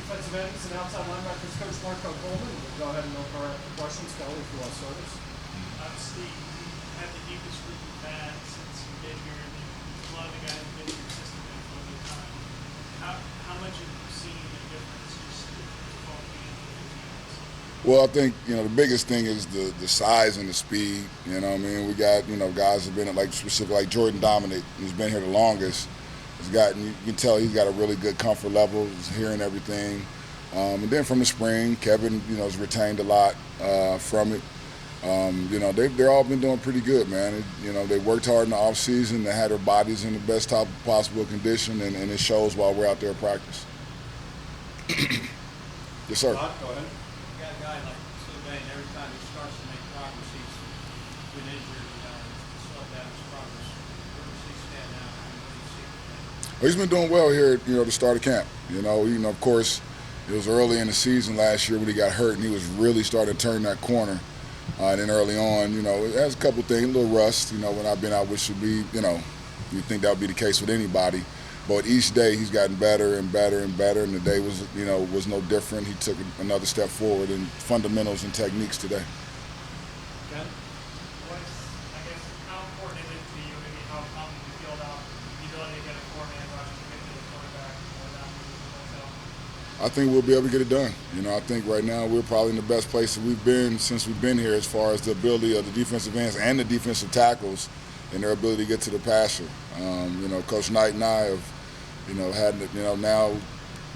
defensive ends and outside linebackers coach Marco Coleman. We'll go ahead and open our questions. Kelly, if you want to start us. Obviously, you had the deepest group you've had since you've been here, and a lot of the guys have been in your system for a long time. How much have you seen a difference just walking into the teams? Well, I think, the biggest thing is the size and the speed. You know what I mean? We got, guys have been like specific, like Jordan Domineck, who's been here the longest. You can tell he's got a really good comfort level. He's hearing everything. And then from the spring, Kevin, has retained a lot from it. They've all been doing pretty good, man. They worked hard in the off season. They had their bodies in the best possible condition, and it shows while we're out there at practice. Yes, sir. Go ahead. You got a guy like Sylvain, every time he starts to make progress, he's been injured, slow down his progress. Where does he stand now? What do you see with him? Well, he's been doing well here at, the start of camp. Of course, it was early in the season last year when he got hurt, and he was really starting to turn that corner. And then early on, it has a couple things, a little rust, when I've been out, which should be, you'd think that would be the case with anybody. But each day he's gotten better and better and better, and the day was no different. He took another step forward in fundamentals and techniques today. Ken? I guess, how important is it to you, maybe how confident you feel about the ability to get a four-man rush to get to the quarterback without moving the ball? I think we'll be able to get it done. I think right now we're probably in the best place that we've been since we've been here as far as the ability of the defensive ends and the defensive tackles and their ability to get to the passer. Coach Knight and I have, now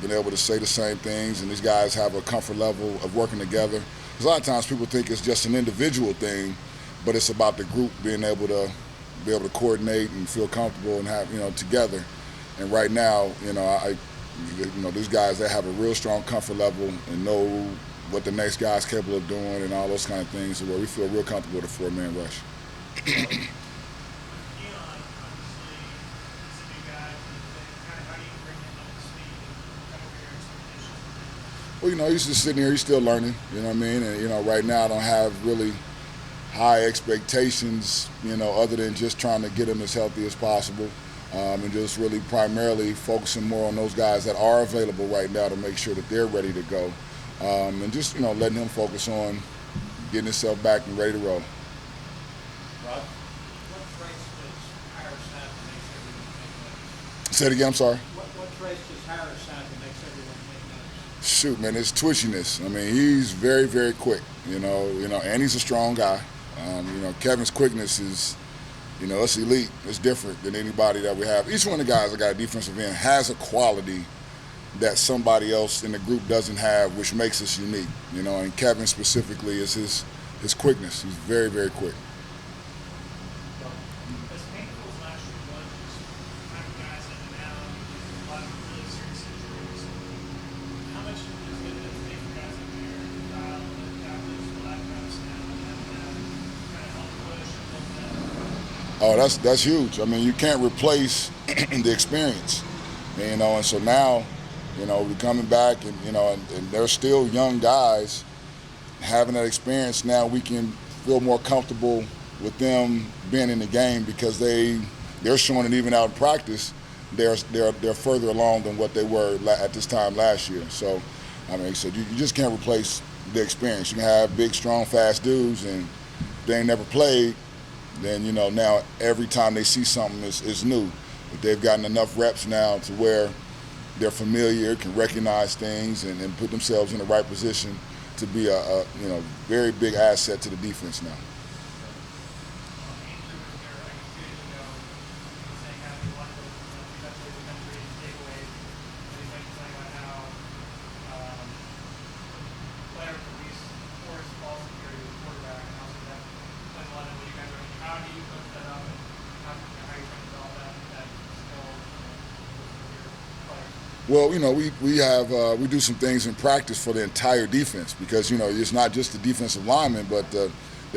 been able to say the same things, and these guys have a comfort level of working together. Because a lot of times people think it's just an individual thing, but it's about the group being able to coordinate and feel comfortable and have, together. And right now, these guys that have a real strong comfort level and know what the next guy's capable of doing and all those kind of things, where we feel real comfortable with a four-man rush. Well, he's just sitting here, he's still learning, you know what I mean? And, right now I don't have really high expectations, other than just trying to get him as healthy as possible. And just really primarily focusing more on those guys that are available right now to make sure that they're ready to go. And just, letting him focus on getting himself back and ready to roll. Rod? What traits does Harris have that makes everyone take notice? Say it again, I'm sorry. What traits does Harris have that makes everyone take notice? Shoot, man, it's twitchiness. I mean, he's very, very quick, and he's a strong guy. Kevin's quickness is, it's elite. It's different than anybody that we have. Each one of the guys that got a defensive end has a quality that somebody else in the group doesn't have, which makes us unique. And Kevin specifically is his quickness. He's very, very quick. As painful as last year was, just having guys in and out, a lot of really serious injuries, how much is it to take for guys in there, the captains, the linebackers now, and kind of help push and build that? Oh, that's huge. I mean, you can't replace the experience, and so now, we're coming back, and they're still young guys having that experience. Now we can feel more comfortable with them being in the game because they're showing it even out in practice. They're further along than what they were at this time last year. So, I mean, so you just can't replace the experience. You can have big, strong, fast dudes, and they ain't never played. Then now every time they see something is new. But they've gotten enough reps now to where they're familiar, can recognize things, and put themselves in the right position to be a very big asset to the defense now. Well, we do some things in practice for the entire defense because, it's not just the defensive linemen, but the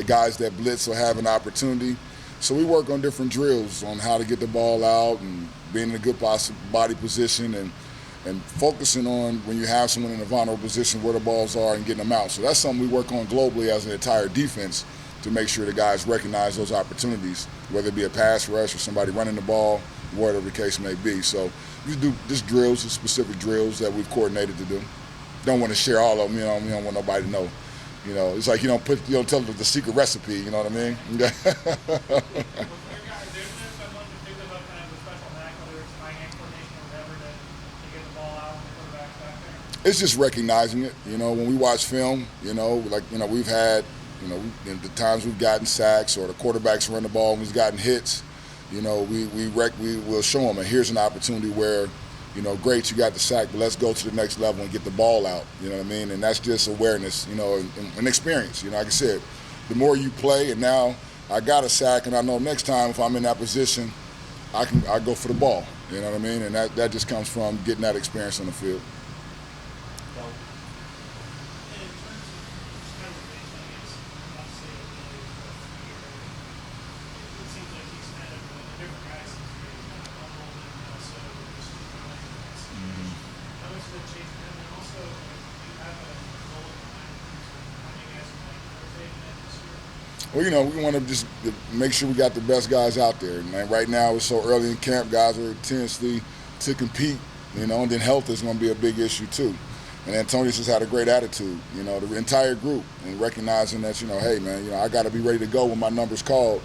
guys that blitz will have an opportunity. So we work on different drills on how to get the ball out and being in a good body position and focusing on when you have someone in a vulnerable position where the balls are and getting them out. So that's something we work on globally as an entire defense to make sure the guys recognize those opportunities, whether it be a pass rush or somebody running the ball, whatever the case may be. So we do just drills, specific drills that we've coordinated to do. don't want to share all of them. You don't want nobody to know. It's like you don't tell them the secret recipe. You know what I mean? There's someone particular about kind of the special knack, whether it's eye-hand coordination or whatever, to get the ball out and the quarterback's back there? It's just recognizing it. When we watch film, we've had, in the times we've gotten sacks or the quarterbacks run the ball and we've gotten hits, we will show them, and here's an opportunity where, great, you got the sack, but let's go to the next level and get the ball out. You know what I mean? And that's just awareness, and experience. Like I said, the more you play, and now I got a sack, and I know next time if I'm in that position, I go for the ball. You know what I mean? And that just comes from getting that experience on the field. Well, we want to just make sure we got the best guys out there. And right now, it's so early in camp, guys are intensely to compete, and then health is going to be a big issue too. And Antonius has had a great attitude, the entire group, and recognizing that, hey, man, I got to be ready to go when my number's called.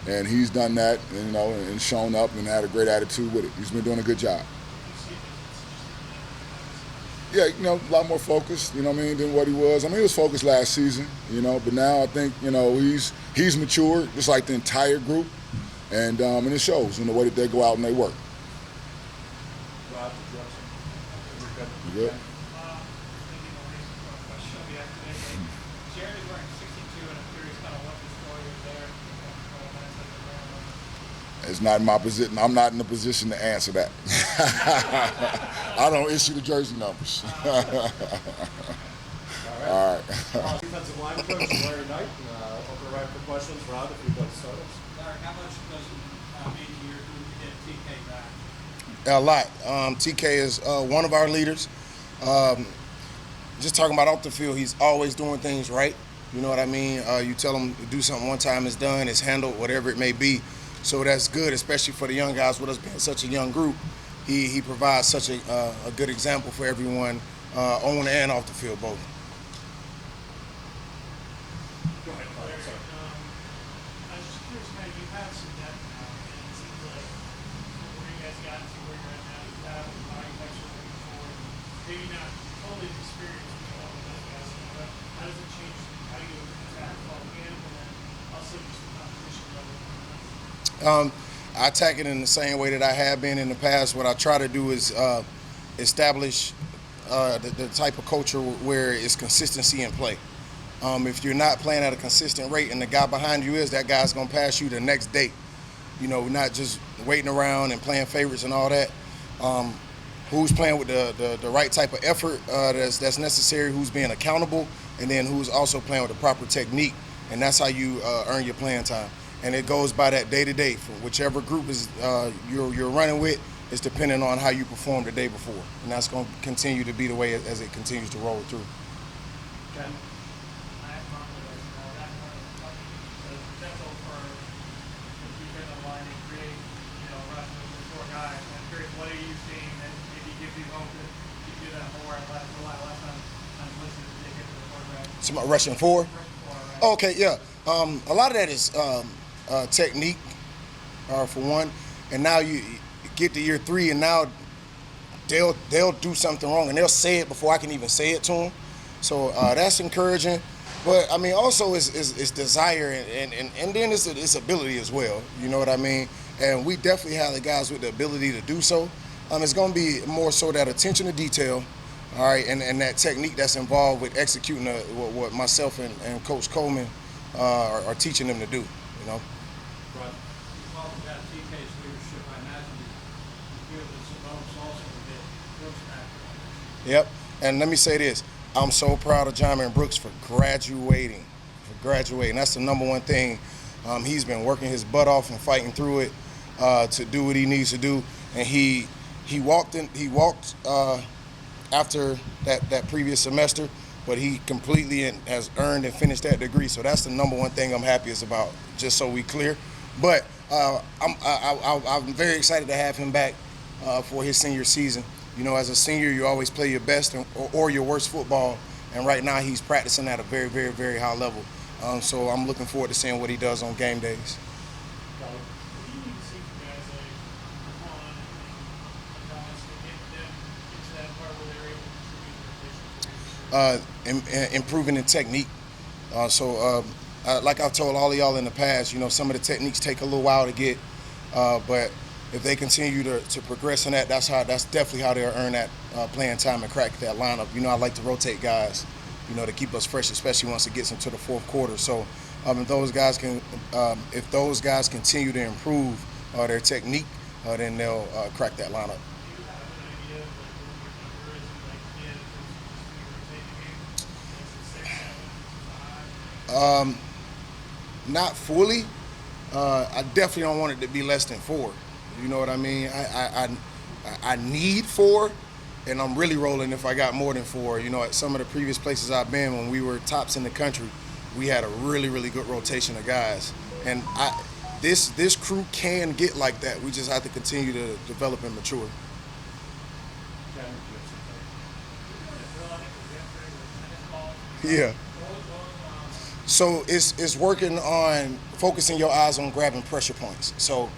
And he's done that, and shown up and had a great attitude with it. He's been doing a good job. Yeah, a lot more focused, than what he was. He was focused last season, but now I think, he's matured, just like the entire group, and it shows in the way that they go out and they work. Rob, You good? Jared is wearing 62, and I'm curious kind of what the story is there. It's not in my position. I'm not in the position to answer that. I don't issue the jersey numbers. All right. Defensive line coach Larry Knight. Open right for questions. Rob, if you'd like to start us. Larry, how much does it mean to your group to get TK back? A lot. TK is one of our leaders. Just talking about off the field, he's always doing things right. You know what I mean? You tell him to do something one time, it's done, it's handled, whatever it may be. So that's good, especially for the young guys with us being such a young group. He provides such a good example for everyone on and off the field both. Go ahead, Clark. Sorry. I was just curious, kind of, you have some depth now, and it seems like where you guys got to where you're at now, you have the architecture moving forward. Maybe not totally as experienced with all of those guys, but how does it change how you attack fall camp, and then also just the competition level? I attack it in the same way that I have been in the past. What I try to do is establish the type of culture where it's consistency in play. If you're not playing at a consistent rate and the guy behind you is, that guy's going to pass you the next day. Not just waiting around and playing favorites and all that. Who's playing with the right type of effort that's necessary, who's being accountable, and then who's also playing with the proper technique. And that's how you earn your playing time. And it goes by that day to day. For whichever group is you're running with, it's depending on how you performed the day before. And that's going to continue to be the way as it continues to roll through. Ken? I have confidence in that kind of potential for the defensive line to create, rush with four guys. I'm curious, what are you seeing that maybe gives you hope that you do that more or less on listening to get to the quarterback? So my rushing four? Rushing four, right? Okay, yeah. A lot of that is technique, for one. And now you get to year 3, and now they'll do something wrong, and they'll say it before I can even say it to them. So that's encouraging. But also it's desire and then it's ability as well. You know what I mean? And we definitely have the guys with the ability to do so. It's going to be more so that attention to detail, all right, and that technique that's involved with executing what myself and Coach Coleman are teaching them to do. Right. You talked about TK's leadership. I imagine you feel that Simone's also a bit Brooks back. Yep. And let me say this. I'm so proud of John Brooks for graduating. That's the number one thing. He's been working his butt off and fighting through it to do what he needs to do. And he walked after that previous semester, but he completely has earned and finished that degree. So that's the number one thing I'm happiest about, just so we clear. But I'm very excited to have him back for his senior season. You know, as a senior, you always play your best or your worst football, and right now he's practicing at a very, very, very high level. So I'm looking forward to seeing what he does on game days. Kelly. What do you need to see from guys like Quan and Thomas to get them into that part where they're able to contribute to the Improving in technique. Like I've told all of y'all in the past, you know, some of the techniques take a little while to get, but if they continue to progress in that, that's definitely how they'll earn that playing time and crack that lineup. You know, I like to rotate guys, you know, to keep us fresh, especially once it gets into the fourth quarter. So if those guys continue to improve their technique, then they'll crack that lineup. Do you have an idea of like what your number is like in just rotating game? Like is it 6, 7, 5? Not fully. I definitely don't want it to be less than 4. You know what I mean? I need 4, and I'm really rolling if I got more than 4. You know, at some of the previous places I've been, when we were tops in the country, we had a really, really good rotation of guys. And this crew can get like that. We just have to continue to develop and mature. Ken, do you have something? Yeah. So it's working on focusing your eyes on grabbing pressure points. So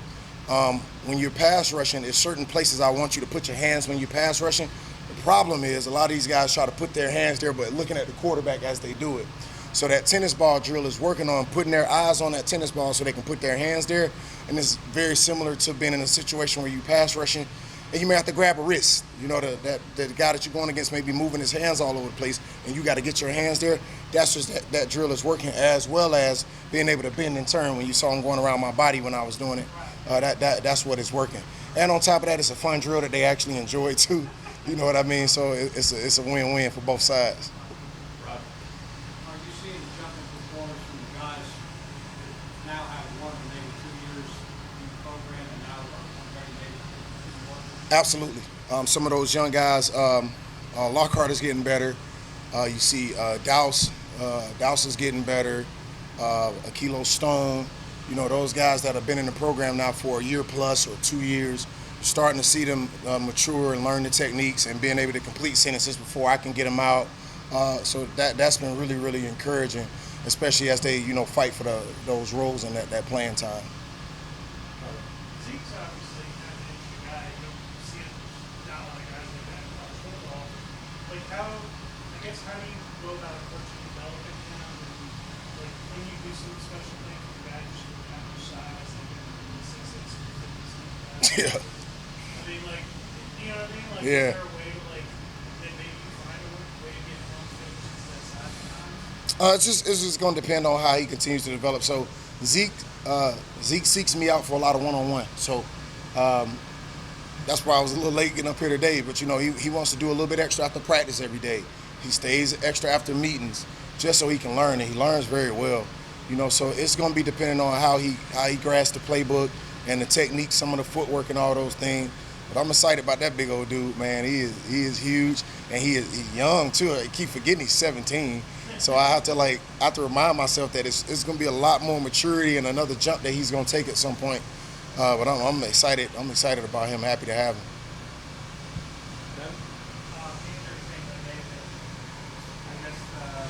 when you're pass rushing, there's certain places I want you to put your hands when you're pass rushing. The problem is a lot of these guys try to put their hands there, but looking at the quarterback as they do it. So that tennis ball drill is working on putting their eyes on that tennis ball so they can put their hands there. And it's very similar to being in a situation where you pass rushing and you may have to grab a wrist. You know, the guy that you're going against may be moving his hands all over the place, and you got to get your hands there. That's just that drill is working, as well as being able to bend and turn. When you saw him going around my body when I was doing it, that's what is working. And on top of that, it's a fun drill that they actually enjoy too. You know what I mean? So it's a win-win for both sides. Are you seeing the jump in performance from the guys that now have 1 or maybe 2 years in the program and now are ready maybe to work? Absolutely. Some of those young guys, Lockhart is getting better. You see Douse is getting better. Akilo Stone, you know, those guys that have been in the program now for a year plus or 2 years, starting to see them mature and learn the techniques and being able to complete sentences before I can get them out. So that's been really, really encouraging, especially as they, you know, fight for those roles and that playing time. Zeke's obviously kind of an interesting guy. You don't see not a lot of guys like that in college football. Like how do you go about approaching developing him? And like when you do some special things with guys just for average size, like in 6'6", 250, Yeah. I mean, like, you know what I mean? Like, Yeah. is there a way to like that maybe you find a way to get him on fit just that size sometimes? It's just going to depend on how he continues to develop. So Zeke seeks me out for a lot of one-on-one. So that's why I was a little late getting up here today. But you know, he wants to do a little bit extra after practice every day. He stays extra after meetings just so he can learn, and he learns very well. You know, so it's going to be depending on how he grasps the playbook and the technique, some of the footwork and all those things. But I'm excited about that big old dude, man. He is huge, and he's young too. I keep forgetting he's 17. So I have to remind myself that it's going to be a lot more maturity and another jump that he's going to take at some point. But I'm excited. I'm excited about him. Happy to have him. Ken? Interesting that they, I guess, kind of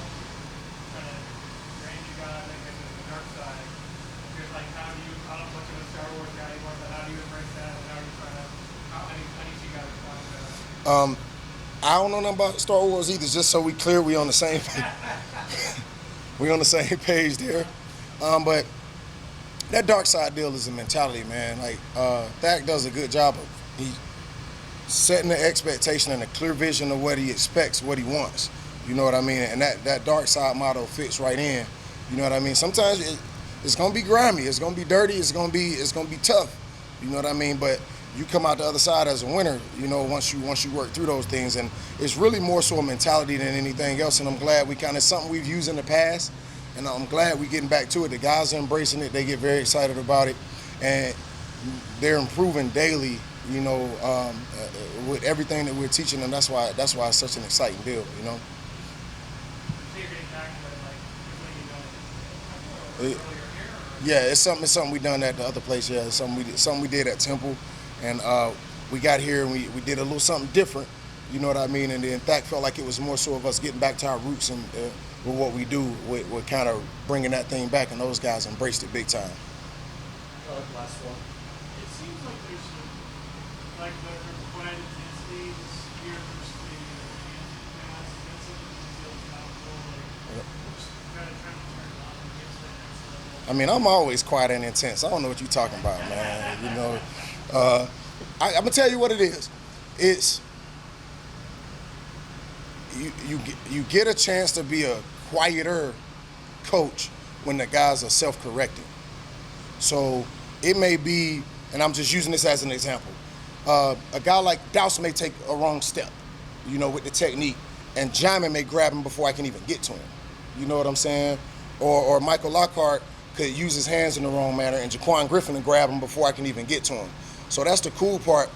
range you got, I guess, the dark side. Because, like, how do you, I don't know much of a Star Wars guy anymore, but how do you embrace that? And how are you trying to, how do you see guys applying that? I don't know nothing about Star Wars either. Just so we clear, we on the same we on the same page there. But that dark side deal is a mentality, man. Like Thak does a good job of he setting the expectation and a clear vision of what he expects, what he wants. You know what I mean? And that dark side motto fits right in. You know what I mean? Sometimes it's gonna be grimy, it's gonna be dirty, it's gonna be tough. You know what I mean? But you come out the other side as a winner, you know, once you work through those things. And it's really more so a mentality than anything else. And I'm glad it's something we've used in the past, and I'm glad we're getting back to it. The guys are embracing it. They get very excited about it, and they're improving daily, you know, with everything that we're teaching them. That's why it's such an exciting deal, you know. So you're getting back to it, like, earlier here? Yeah, it's something we done at the other place. Yeah, it's something we did at Temple, and we got here and we did a little something different. You know what I mean? And in fact, felt like it was more so of us getting back to our roots and with what we do, with kind of bringing that thing back, and those guys embraced it big time. Last one. It seems like there's some, like the quiet intensity this year versus maybe the past. Is that something that feels powerful? Like, just kind of trying to turn it on and get to that next level. I mean, I'm always quiet and intense. I don't know what you're talking about, man. You know, I'm gonna tell you what it is. It's you get a chance to be a quieter coach when the guys are self-correcting. So it may be, and I'm just using this as an example, a guy like Douse may take a wrong step, you know, with the technique, and Jamin may grab him before I can even get to him. You know what I'm saying? Or Michael Lockhart could use his hands in the wrong manner, and Jaquan Griffin and grab him before I can even get to him. So that's the cool part.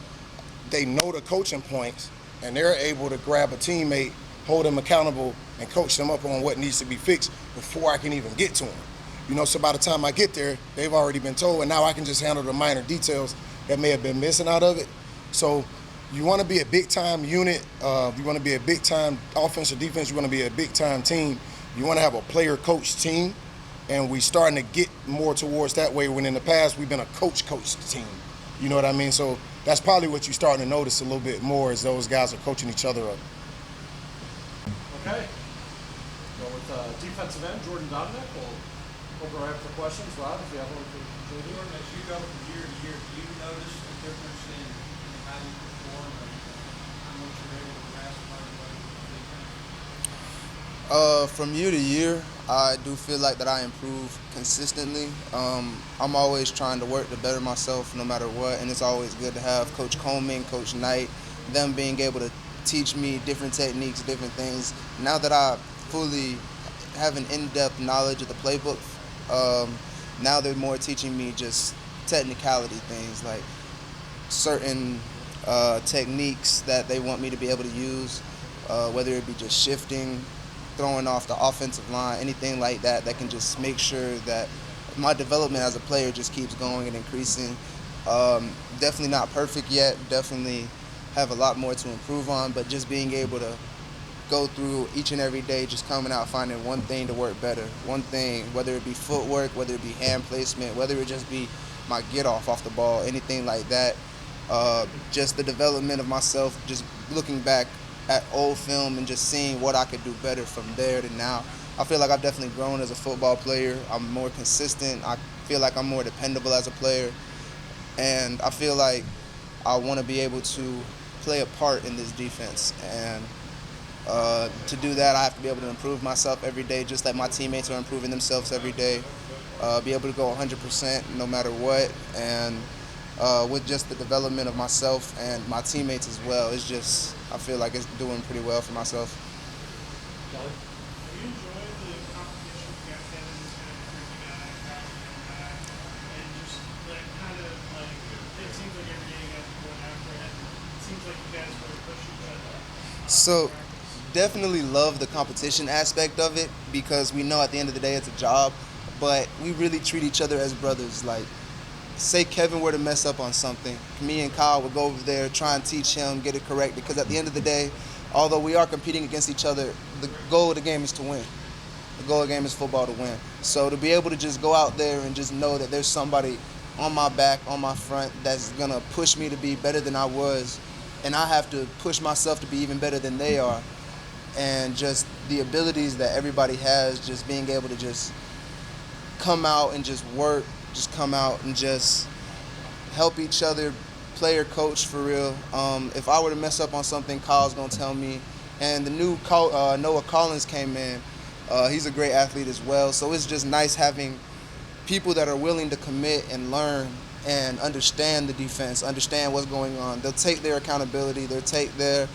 They know the coaching points, and they're able to grab a teammate, hold them accountable, and coach them up on what needs to be fixed before I can even get to them. You know, so by the time I get there, they've already been told, and now I can just handle the minor details that may have been missing out of it. So you want to be a big-time unit. You want to be a big-time offense or defense. You want to be a big-time team. You want to have a player-coach team, and we're starting to get more towards that way when in the past we've been a coach-coach team. You know what I mean? So that's probably what you're starting to notice a little bit more as those guys are coaching each other up. Okay. Go with defensive end, Jordan Domineck. We'll go right for questions. Rob, if you have one for JD. Jordan, as you go from year to year, do you notice a difference in how you perform and how much you're able to grasp on? From year to year, I do feel like that I improve consistently. I'm always trying to work to better myself no matter what, and it's always good to have Coach Coleman, Coach Knight, them being able to teach me different techniques, different things. Now that I fully have an in-depth knowledge of the playbook, now they're more teaching me just technicality things, like certain techniques that they want me to be able to use, whether it be just shifting, throwing off the offensive line, anything like that that can just make sure that my development as a player just keeps going and increasing. Definitely not perfect yet, definitely have a lot more to improve on, but just being able to go through each and every day, just coming out, finding one thing to work better, one thing, whether it be footwork, whether it be hand placement, whether it just be my get off the ball, anything like that. Just the development of myself, just looking back at old film and just seeing what I could do better from there to now. I feel like I've definitely grown as a football player. I'm more consistent. I feel like I'm more dependable as a player. And I feel like I want to be able to play a part in this defense. And to do that, I have to be able to improve myself every day, just like my teammates are improving themselves every day. Be able to go 100% no matter what. And with just the development of myself and my teammates as well, it's just, I feel like it's doing pretty well for myself. Have you enjoyed the competition you guys have in this kind of freaking guy, and just like kind of like it seems like every day you guys are going after it. It seems like you guys really push each other. So definitely love the competition aspect of it, because we know at the end of the day it's a job, but we really treat each other as brothers. Like, say Kevin were to mess up on something, me and Kyle would go over there, try and teach him, get it correct, because at the end of the day, although we are competing against each other, the goal of the game is to win. The goal of the game is football, to win. So to be able to just go out there and just know that there's somebody on my back, on my front, that's going to push me to be better than I was, and I have to push myself to be even better than they are, and just the abilities that everybody has, just being able to just come out and just work, just come out and just help each other, player coach for real. If I were to mess up on something, Kyle's gonna tell me. And the new Noah Collins came in. He's a great athlete as well. So it's just nice having people that are willing to commit and learn and understand the defense, understand what's going on. They'll take their accountability, they'll take their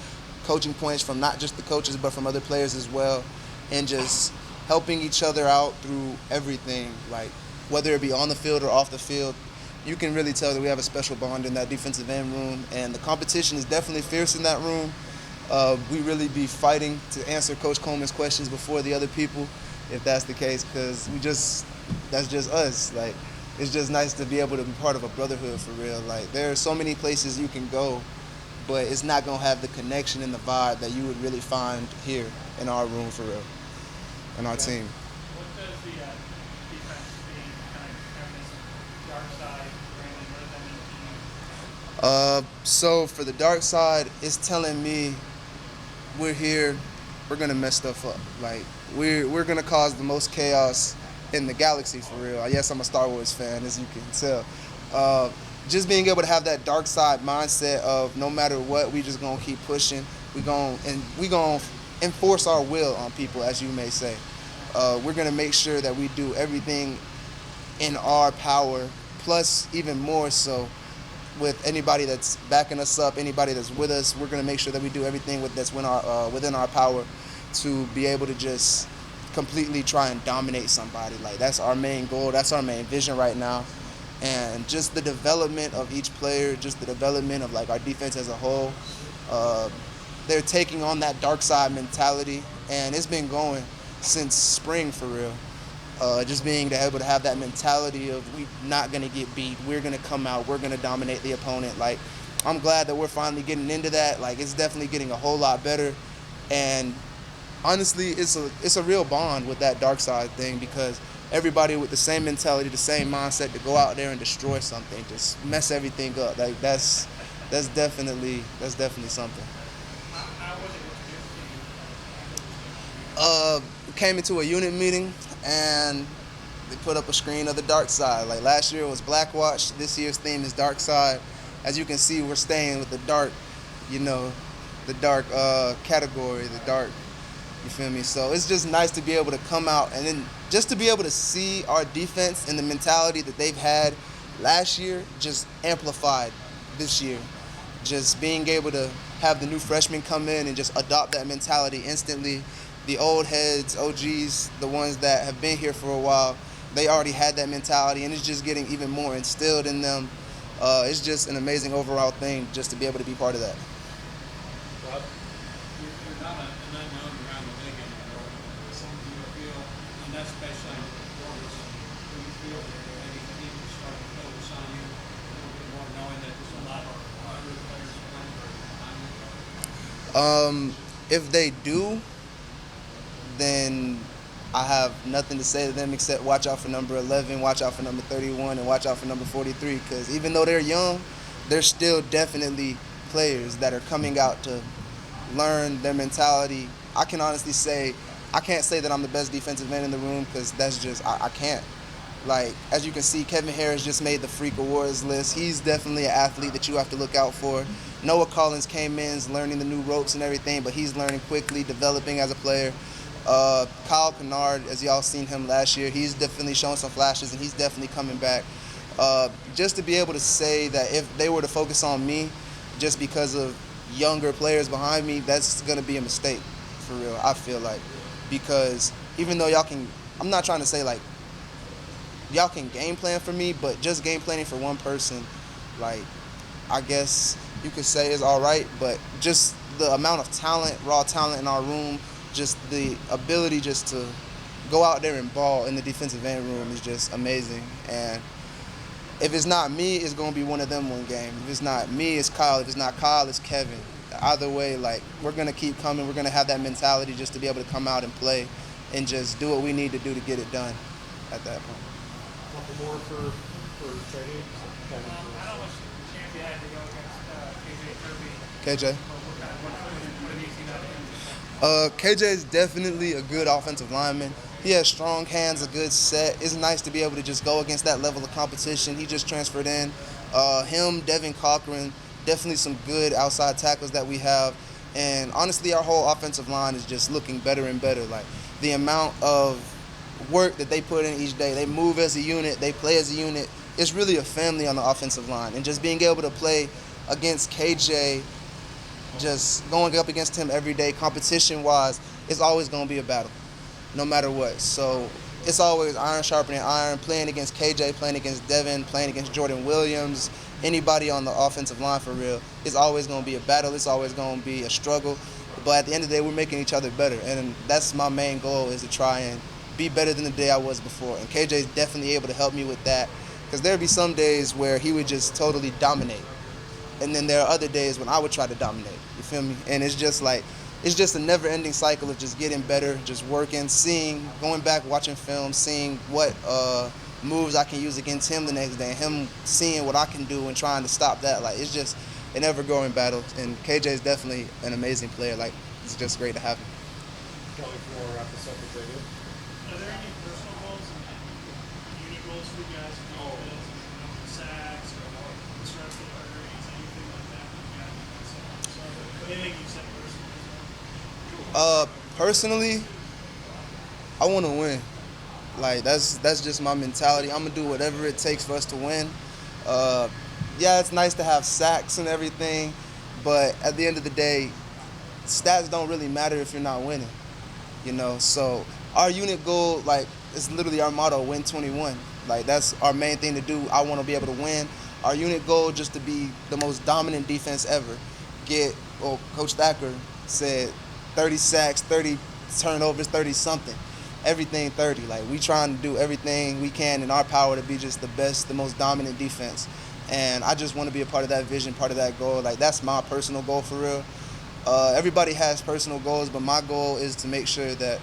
coaching points from not just the coaches but from other players as well, and just helping each other out through everything, like whether it be on the field or off the field. You can really tell that we have a special bond in that defensive end room, and the competition is definitely fierce in that room. We really be fighting to answer Coach Coleman's questions before the other people, if that's the case, because that's just us. Like, it's just nice to be able to be part of a brotherhood for real. Like, there are so many places you can go, but it's not gonna have the connection and the vibe that you would really find here in our room for real, in our team. What does the defense being kind of having this dark side, Brandon, what does that mean to you? So for the dark side, it's telling me we're here, we're gonna mess stuff up. Like, we're gonna cause the most chaos in the galaxy for real. Yes, I'm a Star Wars fan, as you can tell. Just being able to have that dark side mindset of no matter what, we just gonna keep pushing. We gonna enforce our will on people, as you may say. We're gonna make sure that we do everything in our power, plus even more so with anybody that's backing us up, anybody that's with us. We're gonna make sure that we do everything that's within our power to be able to just completely try and dominate somebody. Like, that's our main goal. That's our main vision right now. And just the development of each player, just the development of like our defense as a whole. They're taking on that dark side mentality, and it's been going since spring for real. Just being able to have that mentality of we're not gonna get beat, we're gonna come out, we're gonna dominate the opponent. Like, I'm glad that we're finally getting into that. Like, it's definitely getting a whole lot better, and honestly, it's a real bond with that dark side thing, because everybody with the same mentality, the same mindset to go out there and destroy something, just mess everything up. Like, that's definitely something. How was it with We came into a unit meeting and they put up a screen of the dark side. Like, last year it was Black Watch. This year's theme is Dark Side. As you can see, we're staying with the dark, the dark category, the dark. You feel me? So it's just nice to be able to come out and then just to be able to see our defense and the mentality that they've had last year just amplified this year. Just being able to have the new freshmen come in and just adopt that mentality instantly. The old heads, OGs, the ones that have been here for a while, they already had that mentality, and it's just getting even more instilled in them. It's just an amazing overall thing just to be able to be part of that. You're not an unknown around the league anymore. Some of you feel, and that's especially in performance, do you feel that maybe people start to focus on you a little bit more, knowing that there's a lot of other players playing behind you? If they do, then I have nothing to say to them except watch out for number 11, watch out for number 31, and watch out for number 43, because even though they're young, they're still definitely players that are coming out to learn their mentality. I can honestly say, I can't say that I'm the best defensive end in the room, because that's just, I can't. Like, as you can see, Kevin Harris just made the Freak Awards list. He's definitely an athlete that you have to look out for. Noah Collins came in, is learning the new ropes and everything, but he's learning quickly, developing as a player. Kyle Kennard, as y'all seen him last year, he's definitely shown some flashes, and he's definitely coming back. Just to be able to say that if they were to focus on me just because of younger players behind me, that's going to be a mistake, for real, I feel like. Because even though y'all can, I'm not trying to say like, y'all can game plan for me, but just game planning for one person, like, I guess you could say is all right, but just the amount of talent, raw talent in our room, just the ability just to go out there and ball in the defensive end room is just amazing. And if it's not me, it's going to be one of them one game. If it's not me, it's Kyle. If it's not Kyle, it's Kevin. Either way, like, we're going to keep coming. We're going to have that mentality just to be able to come out and play and just do what we need to do to get it done at that point. A couple more for trading. how much chance you had to go against KJ Kirby? KJ? What have you seen out of him? KJ is definitely a good offensive lineman. He has strong hands, a good set. It's nice to be able to just go against that level of competition. He just transferred in. Him, Devin Cochran, definitely some good outside tackles that we have. And honestly, our whole offensive line is just looking better and better. Like, the amount of work that they put in each day, they move as a unit, they play as a unit. It's really a family on the offensive line. And just being able to play against KJ, just going up against him every day, competition-wise, it's always going to be a battle, no matter what. So it's always iron sharpening iron, playing against KJ, playing against Devin, playing against Jordan Williams, anybody on the offensive line for real. It's always going to be a battle. It's always going to be a struggle. But at the end of the day, we're making each other better. And that's my main goal, is to try and be better than the day I was before. And KJ is definitely able to help me with that. Because there'd be some days where he would just totally dominate. And then there are other days when I would try to dominate. You feel me? And it's just like, it's just a never-ending cycle of just getting better, just working, going back, watching film, seeing what moves I can use against him the next day, and him seeing what I can do and trying to stop that. Like, it's just an ever-growing battle. And KJ is definitely an amazing player. Like, it's just great to have him. Kelly, if you want to wrap this up with JD. Are there any personal goals and unit goals for you guys? Sacks or disruption hurries, anything like that? So anything you said personally? Personally, I want to win. Like, that's just my mentality. I'm gonna do whatever it takes for us to win. Yeah, it's nice to have sacks and everything, but at the end of the day, stats don't really matter if you're not winning. You know, so our unit goal, like, is literally our motto: win 21. Like, that's our main thing to do. I want to be able to win. Our unit goal just to be the most dominant defense ever. Coach Thacker said 30 sacks, 30 turnovers, 30 something. Everything 30. Like, we trying to do everything we can in our power to be just the best, the most dominant defense. And I just want to be a part of that vision, part of that goal. Like, that's my personal goal for real. Everybody has personal goals, but my goal is to make sure that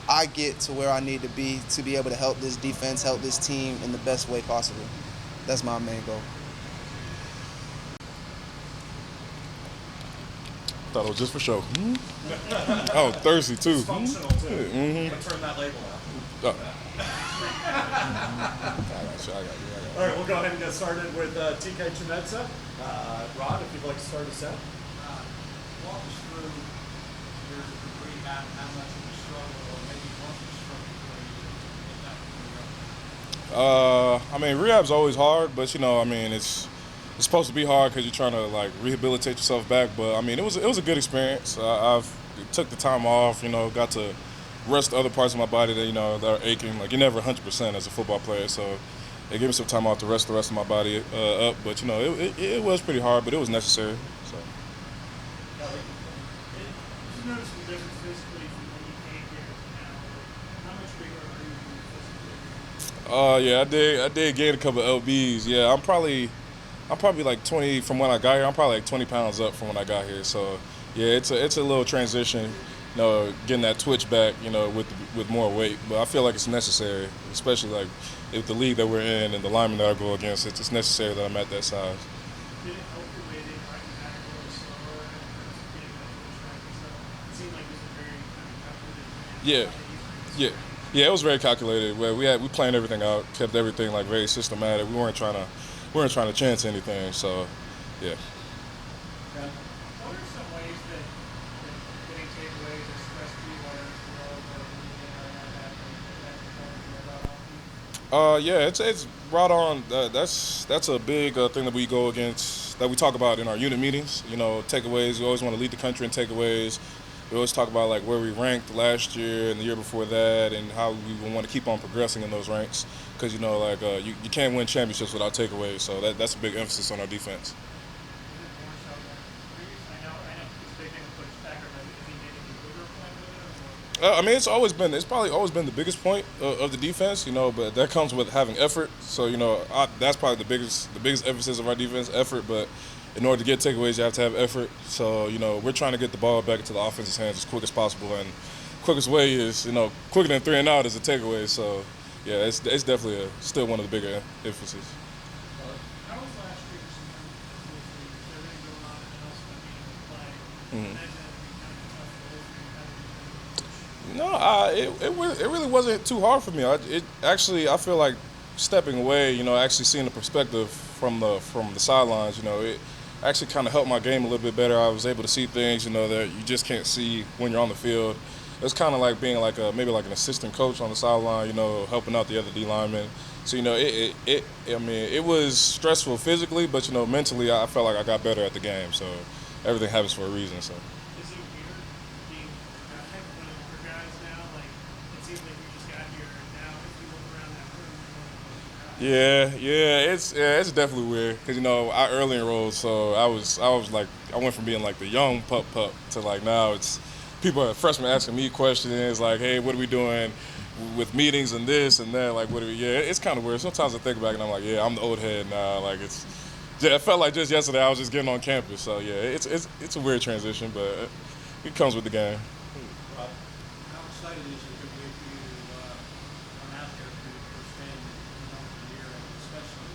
I get to where I need to be able to help this defense, help this team in the best way possible. That's my main goal. Thought it was just for show. Oh, thirsty too. It's functional too. Mm-hmm. But turn that label out. Oh. I got you. All right, we'll go ahead and get started with TK Chimedza. Rod, if you'd like to start us out. Walk us through your rehab, how much of a struggle, or maybe wasn't a struggle for you to get back to where you are. I mean, rehab's always hard, but I mean, it's supposed to be hard because you're trying to like rehabilitate yourself back. But I mean, it was a good experience. I've took the time off, got to rest other parts of my body that that are aching. Like, you're never 100% as a football player, so it gave me some time off to rest the rest of my body up. But it was pretty hard, but it was necessary. So. Did you notice the difference physically from when you came here to now? How much bigger are you physically? Yeah, I did gain a couple of lbs. Yeah, I'm probably like 20 from when I got here. I'm probably like 20 pounds up from when I got here. So yeah, it's a little transition, getting that twitch back, with more weight. But I feel like it's necessary, especially like if the league that we're in and the linemen that I go against, it's necessary that I'm at that size. Did it help your weighting right back a little slower in terms of getting that push back and stuff? It seemed like it was a very kind of calculated plan. Yeah, it was very calculated. Where we planned everything out, kept everything like very systematic. We weren't trying to chance anything. So, yeah. What are some ways that getting takeaways or stress free water Yeah, it's right on. That's a big thing that we go against, that we talk about in our unit meetings. Takeaways. We always want to lead the country in takeaways. We always talk about like where we ranked last year and the year before that, and how we want to keep on progressing in those ranks. Because you can't win championships without takeaways. So that's a big emphasis on our defense. I mean, it's probably always been the biggest point of the defense, but that comes with having effort. So, that's probably the biggest emphasis of our defense, effort. But in order to get takeaways, you have to have effort. So, we're trying to get the ball back into the offense's hands as quick as possible. And quickest way is, quicker than 3 and out is a takeaway. So, yeah, it's definitely still one of the bigger emphasis. How was last year with everything going on and also being play? Mm-hmm. Imagine it being kind of tough for No, it really wasn't too hard for me. I feel like stepping away, actually seeing the perspective from the sidelines, it actually kind of helped my game a little bit better. I was able to see things, that you just can't see when you're on the field. It's kind of like being like maybe like an assistant coach on the sideline, helping out the other D linemen. So it was stressful physically, but mentally I felt like I got better at the game. So everything happens for a reason. So. Is it weird being drafted one of your guys now? Like, it seems like you just got here, and now if you look around that room, you're one of those guys. Yeah, it's definitely weird because I early enrolled, so I was like I went from being like the young pup to like now it's people are freshmen asking me questions like, hey, what are we doing? with meetings and this and that, like whatever. Yeah, it's kind of weird. Sometimes I think back and I'm like, yeah, I'm the old head now. Like it felt like just yesterday I was just getting on campus. So yeah, it's a weird transition, but it comes with the game. How excited is it going to be for you to run out there for your first game of the year, and especially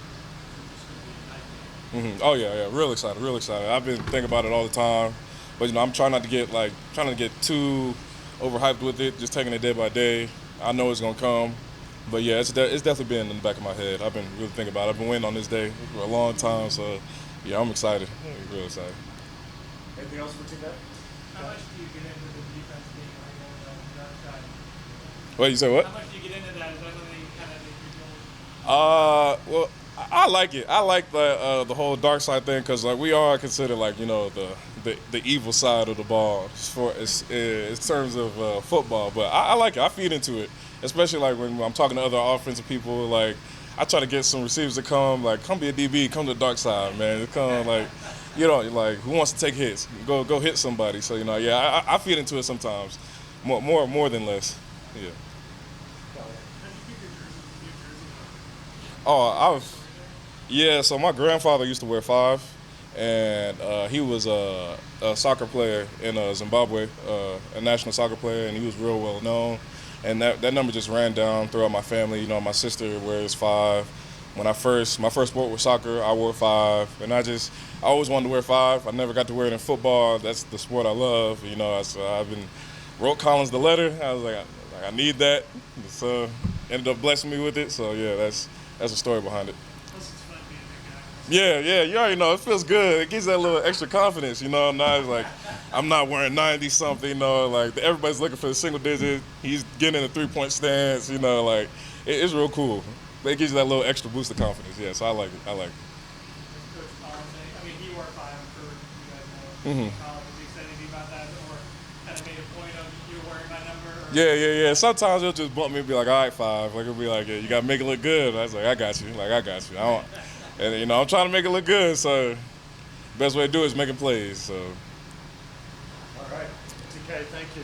since it's going to be a night game? Oh yeah, real excited, real excited. I've been thinking about it all the time, but I'm trying not to get too overhyped with it. Just taking it day by day. I know it's gonna come, but yeah, it's definitely been in the back of my head. I've been really thinking about it. I've been waiting on this day for a long time, so yeah, I'm excited. I'm real excited. Anything else for TK? How much do you get into the defense being on the dark side? What you say? What? How much do you get into that? Is that something you kind of think you're Well, I like it. I like the whole dark side thing because like we are considered like the evil side of the ball in terms of football. But I like it. I feed into it, especially like when I'm talking to other offensive people. Like I try to get some receivers to come be a DB, come to the dark side, man. Come like like who wants to take hits? Go hit somebody. So yeah, I feed into it sometimes, more than less. Yeah. Oh, yeah, so my grandfather used to wear 5, and he was a soccer player in Zimbabwe, a national soccer player, and he was real well known. And that number just ran down throughout my family. My sister wears 5. When my first sport was soccer, I wore 5, and I always wanted to wear 5. I never got to wear it in football. That's the sport I love. I've been wrote Collins the letter. I was like I need that. So ended up blessing me with it. So yeah, that's the story behind it. Yeah, you already know. It feels good. It gives that little extra confidence, Now it's like, I'm not wearing 90 something, like everybody's looking for the single digit. He's getting in a 3-point stance, like it's real cool. It gives you that little extra boost of confidence. Yeah, so I like it. Coach Collins, he wore 5 for you guys know. Collins, was he said anything about that, or kind of made a point of you wearing my number? Yeah. Sometimes he'll just bump me and be like, all right, 5. Like, he'll be like, yeah, you got to make it look good. I was like, I got you. And, I'm trying to make it look good, so best way to do it is making plays. So. All right. TK, thank you.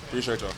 Appreciate y'all.